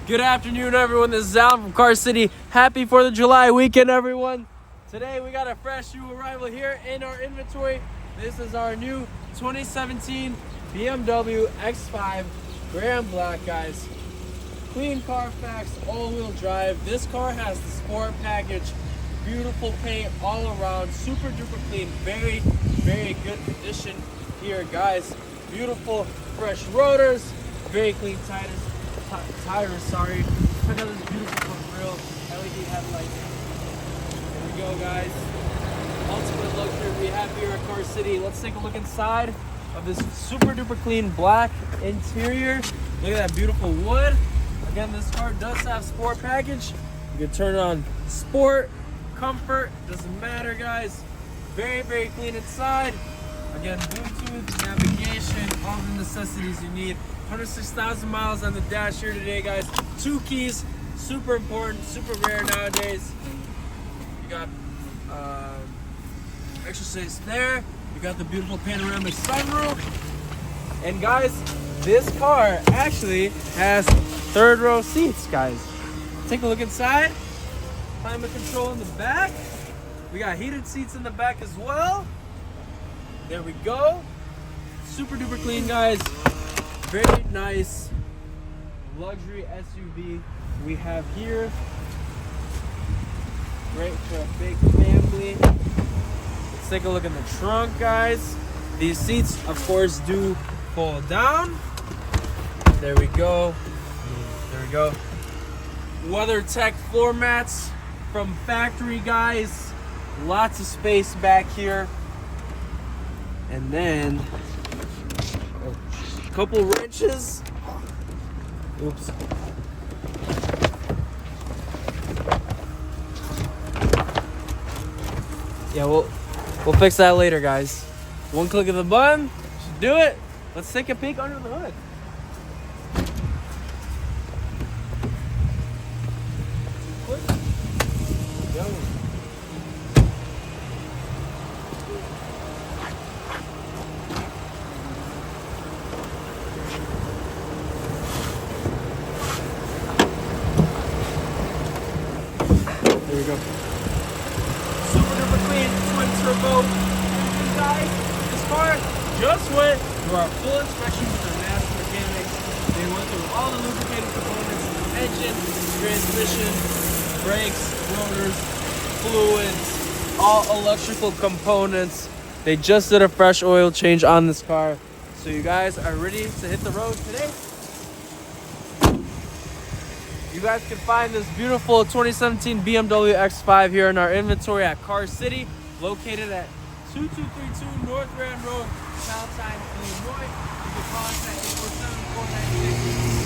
Good afternoon, everyone. This is Alan from Car City. Happy 4th of July weekend, everyone. Today we got a fresh new arrival here in our inventory. This is our new 2017 BMW X5 Gray and Black, guys. Clean Carfax, all-wheel drive. This car has the sport package, beautiful paint all around, super duper clean, very, very good condition here, guys. Beautiful fresh rotors, very clean tires. Sorry. Check out this beautiful grill, LED headlights. There we go, guys. Ultimate luxury we have here at Car City. Let's take a look inside of this super duper clean black interior. Look at that beautiful wood. Again, this car does have sport package. You can turn it on sport, comfort, doesn't matter, guys. Very, very clean inside. Again, Bluetooth, navigation, all the necessities you need. 106,000 miles on the dash here today, guys. 2 keys, super important, super rare nowadays. You got extra space there. You got the beautiful panoramic sunroof. And guys, this car actually has 3rd row seats, guys. Take a look inside. Climate control in the back. We got heated seats in the back as well. There we go. Super duper clean, guys. Very nice luxury SUV we have here. Great for a big family. Let's take a look in the trunk, guys. These seats, of course, do fold down. There we go. There we go. WeatherTech floor mats from factory, guys. Lots of space back here. And then a couple wrenches. Oops. Yeah, we'll fix that later, guys. One click of the button should do it. Let's take a peek under the hood. There we go. Super duper clean twin turbo engine, guys. This car just went through our full inspection with our master mechanics. They went through all the lubricating components, engine, transmission, brakes, rotors, fluids, all electrical components. They just did a fresh oil change on this car. So you guys are ready to hit the road today. You guys can find this beautiful 2017 BMW X5 here in our inventory at Car City, located at 2232 North Grand Road, Palatine, Illinois. You can call us at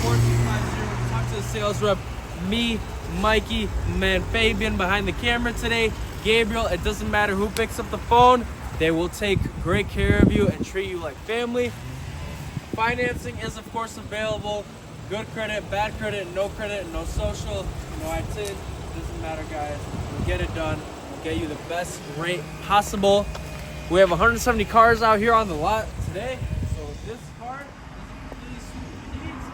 847-496-4250. Talk to the sales rep, me, Mikey, man Fabian behind the camera today, Gabriel. It doesn't matter who picks up the phone. They will take great care of you and treat you like family. Financing is, of course, available. Good credit, bad credit, no social, no ITIN. Doesn't matter, guys. We'll get it done. We'll get you the best rate possible. We have 170 cars out here on the lot today. So this car doesn't really suit your needs.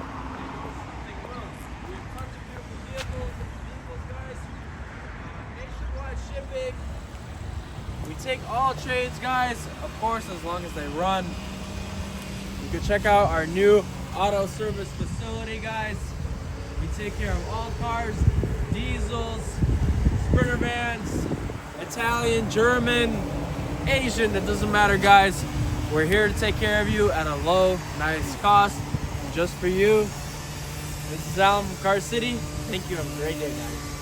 Take a look. We have tons of beautiful vehicles, guys. Nationwide shipping. We take all trades, guys. Of course, as long as they run. You can check out our new auto service facility, guys. We take care of all cars, diesels, sprinter vans, Italian, German, Asian, it doesn't matter, guys. We're here to take care of you at a low, nice cost, just for you. This is Alan from Car City. Thank you. Have a great day, guys.